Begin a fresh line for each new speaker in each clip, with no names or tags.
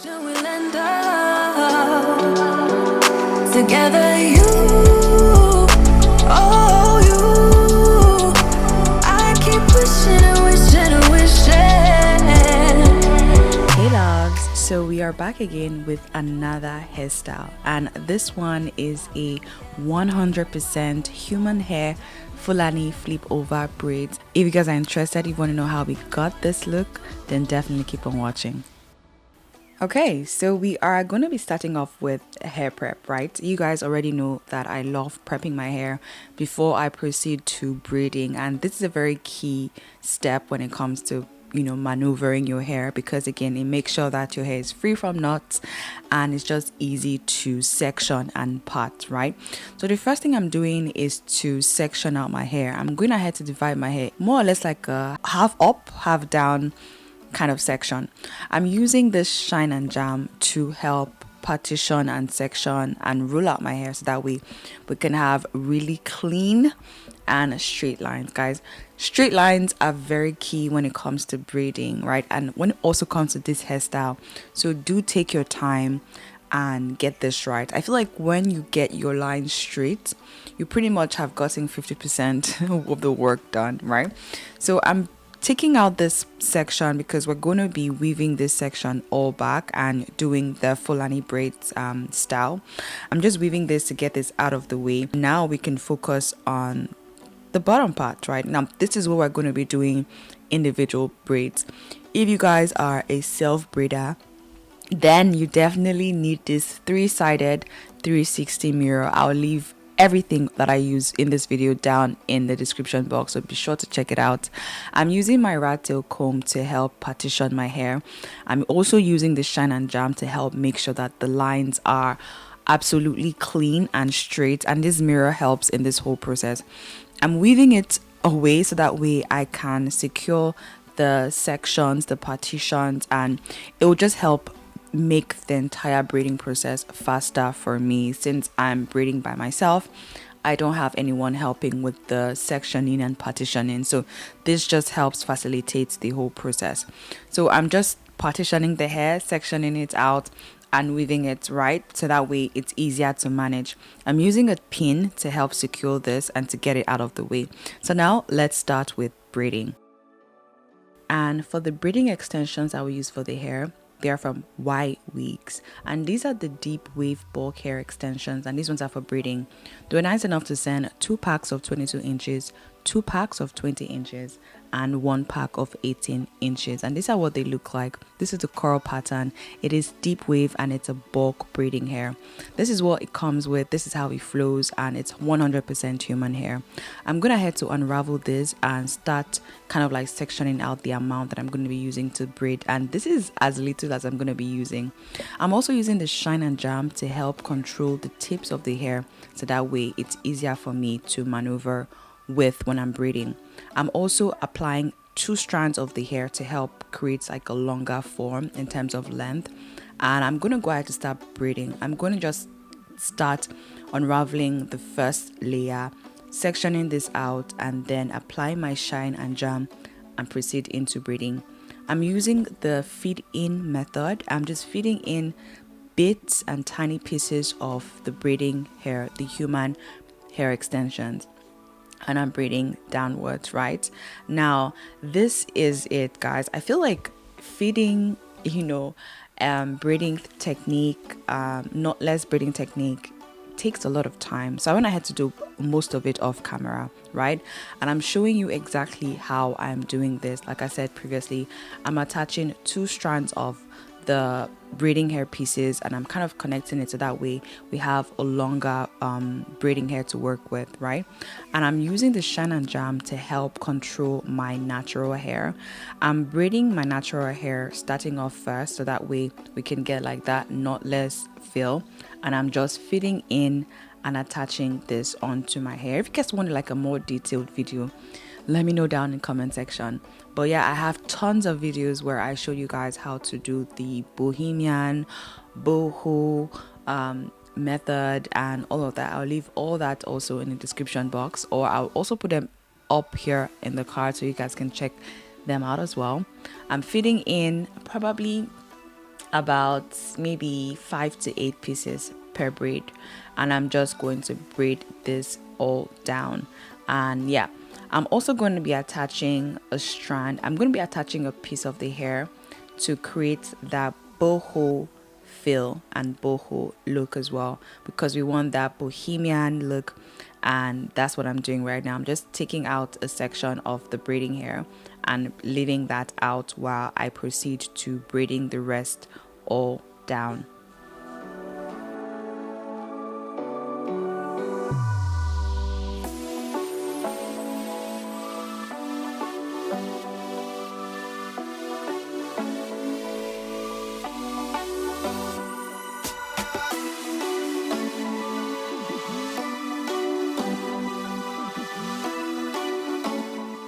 Should we lend up together, you, oh you, I keep wishing and wishing and wishing.
Hey loves, so we are back again with another hairstyle, and this one is a 100% human hair Fulani flip over braids. If you guys are interested, if you want to know how we got this look, then definitely keep on watching. Okay, so we are going to be starting off with hair prep, right? You guys already know that I love prepping my hair before I proceed to braiding, and this is a very key step when it comes to maneuvering your hair, because again, it makes sure that your hair is free from knots and it's just easy to section and part, right? So the first thing I'm doing is to section out my hair. I'm going ahead to divide my hair more or less like a half up, half down kind of section. I'm using this shine and jam to help partition and section and roll out my hair so that we can have really clean and straight lines, guys. Straight lines are very key when it comes to braiding, right? And when it also comes to this hairstyle, so do take your time and get this right. I feel like when you get your lines straight, you pretty much have gotten 50% of the work done, right? So I'm taking out this section because we're going to be weaving this section all back and doing the Fulani braids style. I'm just weaving this to get this out of the way. Now we can focus on the bottom part. Right now, this is what we're going to be doing individual braids. If you guys are a self braider, then you definitely need this three-sided 360 mirror. I'll leave everything that I use in this video down in the description box, so be sure to check it out. I'm using my rat tail comb to help partition my hair. I'm also using the shine and jam to help make sure that the lines are absolutely clean and straight, and this mirror helps in this whole process. I'm weaving it away so that way I can secure the sections, the partitions, and it will just help make the entire braiding process faster for me. Since I'm braiding by myself, I don't have anyone helping with the sectioning and partitioning, so this just helps facilitate the whole process. So I'm just partitioning the hair, sectioning it out and weaving it right so that way it's easier to manage. I'm using a pin to help secure this and to get it out of the way. So now let's start with braiding. And for the braiding extensions I will use for the hair, they are from Ywigs, and these are the deep wave bulk hair extensions, and these ones are for braiding. They were nice enough to send 2 packs of 22 inches, 2 packs of 20 inches, and 1 pack of 18 inches, and these are what they look like. This is the coral pattern. It is deep wave and it's a bulk braiding hair. This is what it comes with. This is how it flows, and it's 100% human hair. I'm gonna head to unravel this and start kind of like sectioning out the amount that I'm going to be using to braid, and this is as little as I'm going to be using. I'm also using the shine and jam to help control the tips of the hair so that way it's easier for me to maneuver with when I'm braiding. I'm also applying 2 strands of the hair to help create like a longer form in terms of length, and I'm going to go ahead to start braiding. I'm going to just start unraveling the first layer, sectioning this out, and then apply my shine and jam and proceed into braiding. I'm using the feed in method. I'm just feeding in bits and tiny pieces of the braiding hair, the human hair extensions, and I'm braiding downwards. Right now, this is it, guys. I feel like feeding braiding technique, knotless braiding technique, takes a lot of time, so I went ahead to do most of it off camera, right? And I'm showing you exactly how I'm doing this. Like I said previously, I'm attaching 2 strands of the braiding hair pieces, and I'm kind of connecting it so that way we have a longer braiding hair to work with, right? And I'm using the shine and jam to help control my natural hair. I'm braiding my natural hair starting off first so that way we can get like that knotless feel, and I'm just fitting in and attaching this onto my hair. If you guys want like a more detailed video, let me know down in comment section. But yeah, I have tons of videos where I show you guys how to do the Bohemian boho method and all of that. I'll leave all that also in the description box, or I'll also put them up here in the card so you guys can check them out as well. I'm fitting in probably about maybe 5 to 8 pieces per braid, and I'm just going to braid this all down. And yeah, I'm also going to be attaching a strand. I'm going to be attaching a piece of the hair to create that boho feel and boho look as well, because we want that bohemian look. And that's what I'm doing right now. I'm just taking out a section of the braiding hair and leaving that out while I proceed to braiding the rest all down.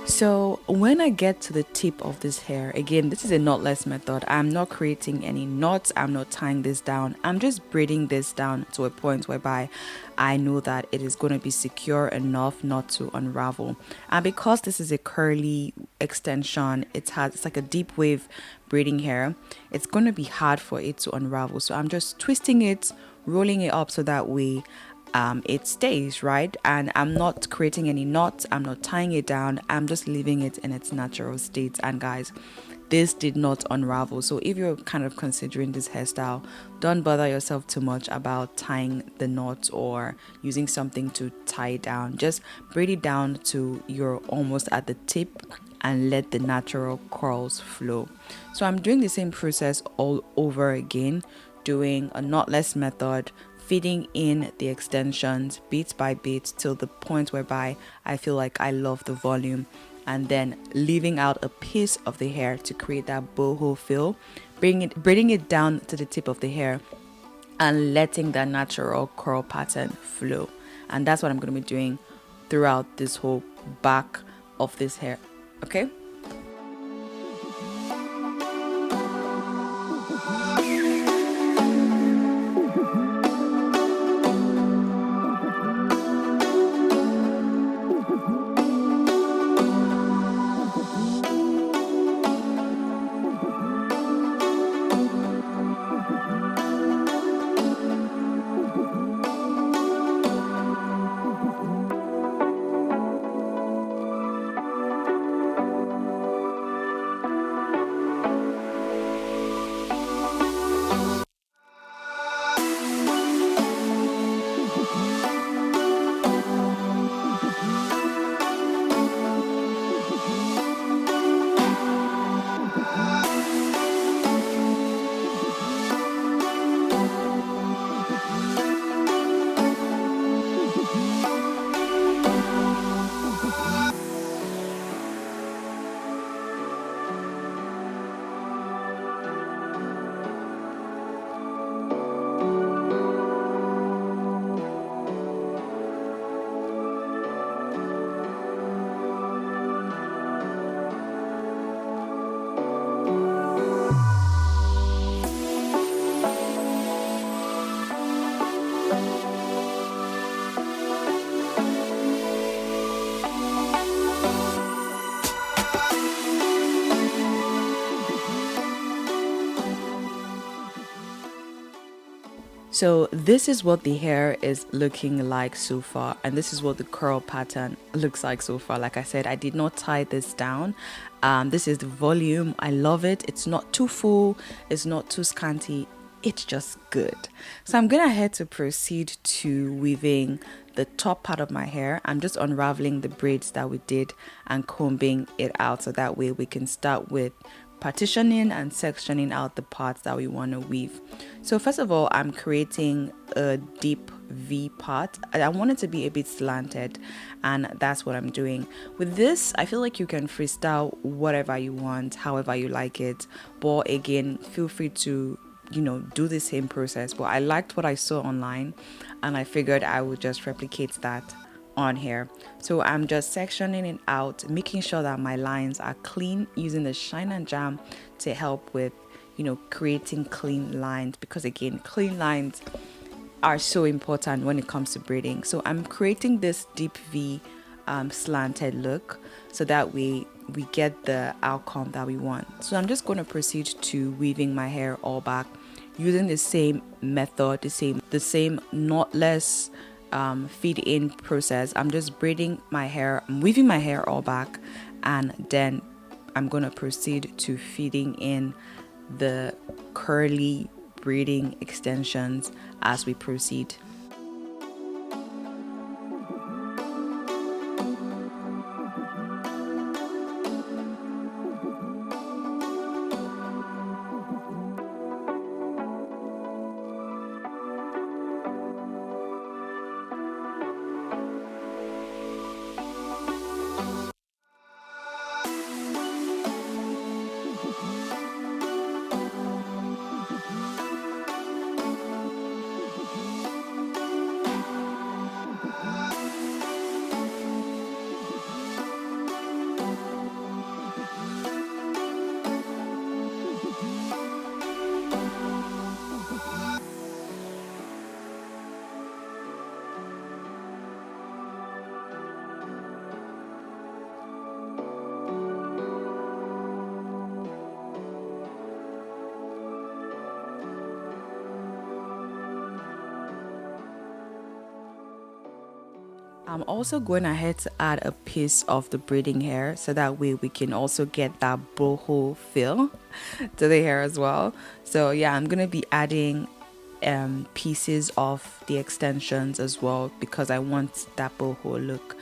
So when I get to the tip of this hair, again, this is a knotless method. I'm not creating any knots. I'm not tying this down. I'm just braiding this down to a point whereby I know that it is going to be secure enough not to unravel. And because this is a curly extension, it's like a deep wave braiding hair, it's going to be hard for it to unravel. So I'm just twisting it, rolling it up so that way it stays, right? And I'm not creating any knots, I'm not tying it down, I'm just leaving it in its natural state. And guys, this did not unravel. So if you're kind of considering this hairstyle, don't bother yourself too much about tying the knot or using something to tie it down. Just braid it down to you're almost at the tip and let the natural curls flow. So I'm doing the same process all over again, doing a knotless method, feeding in the extensions bit by bit till the point whereby I feel like I love the volume, and then leaving out a piece of the hair to create that boho feel, braiding it down to the tip of the hair and letting that natural curl pattern flow. And that's what I'm going to be doing throughout this whole back of this hair. Okay. So this is what the hair is looking like so far, and this is what the curl pattern looks like so far. Like I said, I did not tie this down. This is the volume. I love it. It's not too full, it's not too scanty, it's just good. So I'm gonna head to proceed to weaving the top part of my hair. I'm just unraveling the braids that we did and combing it out, so that way we can start with partitioning and sectioning out the parts that we want to weave. So first of all, I'm creating a deep V part. I want it to be a bit slanted, and that's what I'm doing. With this, I feel like you can freestyle whatever you want, however you like it, but again, feel free to do the same process. But I liked what I saw online, and I figured I would just replicate that on here. So I'm just sectioning it out, making sure that my lines are clean, using the shine and jam to help with creating clean lines, because again, clean lines are so important when it comes to braiding. So I'm creating this deep V slanted look, so that way we get the outcome that we want. So I'm just going to proceed to weaving my hair all back using the same method, the same knotless feed in process. I'm just braiding my hair, I'm weaving my hair all back, and then I'm going to proceed to feeding in the curly braiding extensions as we proceed. I'm also going ahead to add a piece of the braiding hair so that way we can also get that boho feel to the hair as well. So yeah, I'm gonna be adding pieces of the extensions as well because I want that boho look.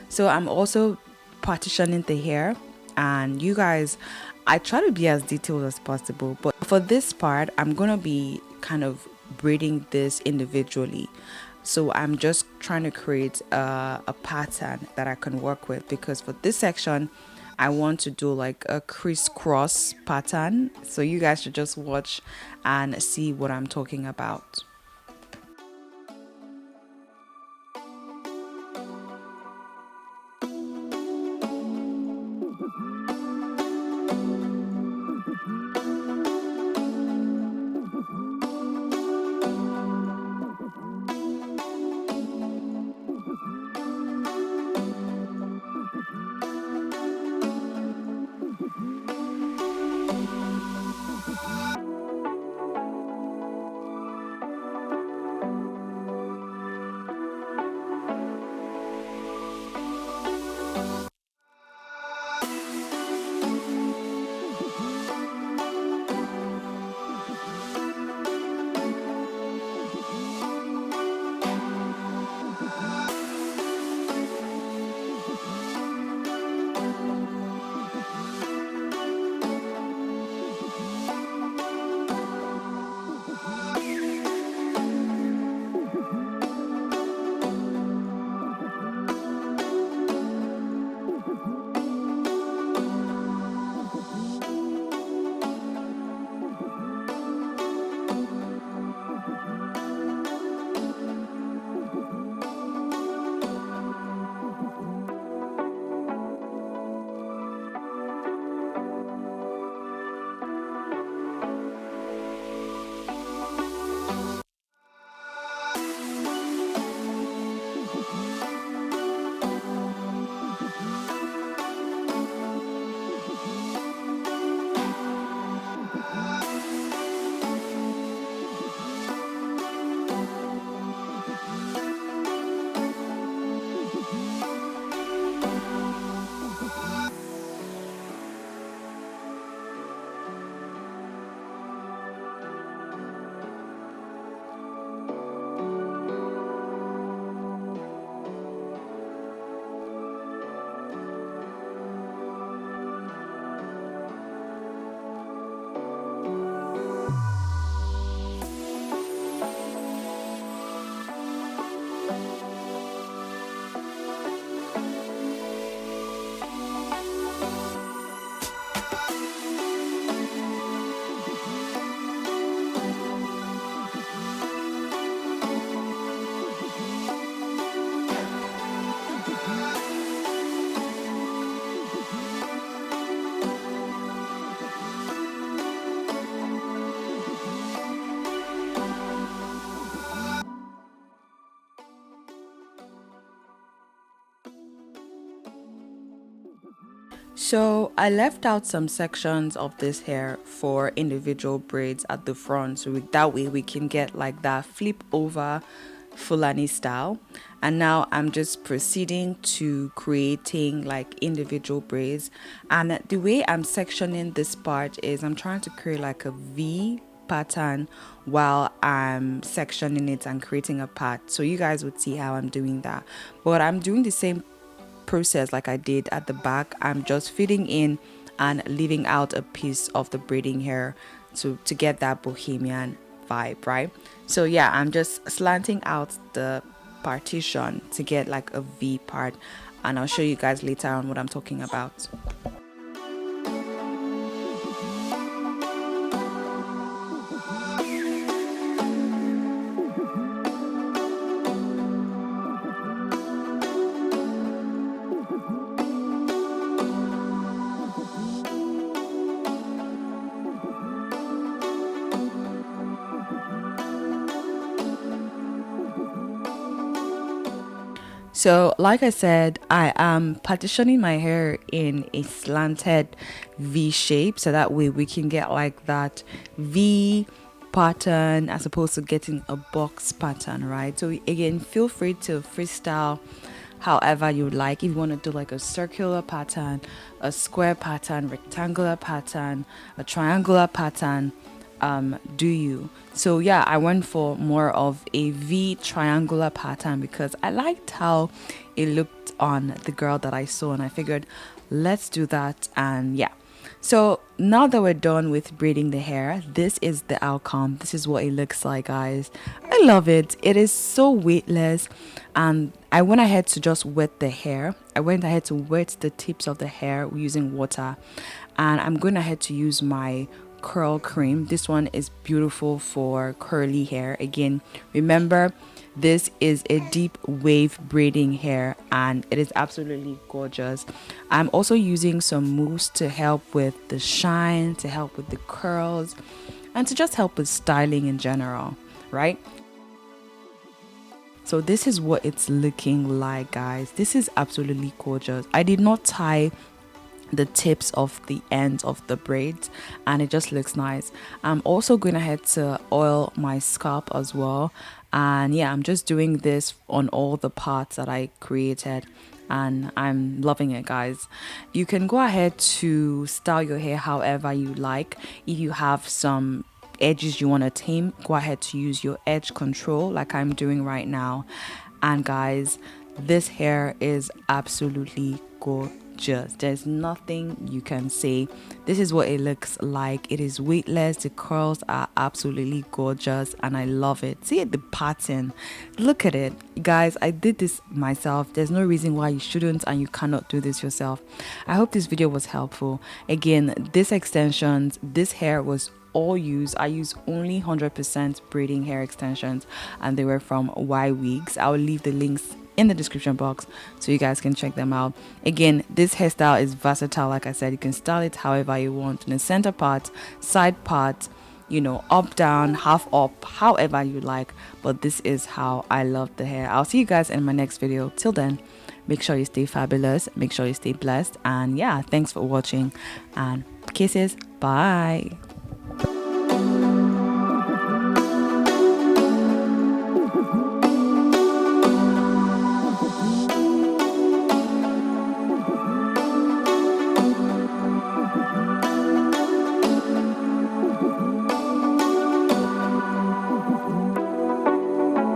So I'm also partitioning the hair, and you guys, I try to be as detailed as possible, but for this part I'm gonna be kind of braiding this individually. So I'm just trying to create a pattern that I can work with, because for this section I want to do like a crisscross pattern. So you guys should just watch and see what I'm talking about. So I left out some sections of this hair for individual braids at the front, so that way we can get like that flip over Fulani style. And now I'm just proceeding to creating like individual braids, and the way I'm sectioning this part is I'm trying to create like a V pattern while I'm sectioning it and creating a part, so you guys would see how I'm doing that. But I'm doing the same process like I did at the back. I'm just fitting in and leaving out a piece of the braiding hair to get that bohemian vibe, right? So yeah, I'm just slanting out the partition to get like a V part, and I'll show you guys later on what I'm talking about. So like I said, I am partitioning my hair in a slanted V shape, so that way we can get like that V pattern as opposed to getting a box pattern, right? So again, feel free to freestyle however you like. If you want to do like a circular pattern, a square pattern, rectangular pattern, a triangular pattern, do you. So yeah, I went for more of a V triangular pattern because I liked how it looked on the girl that I saw, and I figured let's do that. And yeah, so now that we're done with braiding the hair, this is the outcome. This is what it looks like, guys. I love it. It is so weightless, and I went ahead to just wet the hair. I went ahead to wet the tips of the hair using water, and I'm going ahead to use my curl cream. This one is beautiful for curly hair. Again, remember, this is a deep wave braiding hair and it is absolutely gorgeous. I'm also using some mousse to help with the shine, to help with the curls, and to just help with styling in general, right? So this is what it's looking like, guys. This is absolutely gorgeous. I did not tie the tips of the ends of the braids and it just looks nice. I'm also going ahead to oil my scalp as well, and yeah, I'm just doing this on all the parts that I created and I'm loving it, guys. You can go ahead to style your hair however you like. If you have some edges you want to tame, go ahead to use your edge control like I'm doing right now. And guys, this hair is absolutely gorgeous. There's nothing you can say. This is what it looks like. It is weightless. The curls are absolutely gorgeous and I love it. See the pattern, look at it, guys. I did this myself. There's no reason why you shouldn't and you cannot do this yourself. I hope this video was helpful. Again, this extensions, this hair was all used. I use only 100% braiding hair extensions and they were from Ywigs. I'll leave the links in the description box so you guys can check them out. Again, this hairstyle is versatile. Like I said, you can style it however you want, in the center part, side part, you know, up, down, half up, however you like. But this is how I love the hair. I'll see you guys in my next video. Till then, make sure you stay fabulous, make sure you stay blessed, and yeah, thanks for watching and kisses. Bye.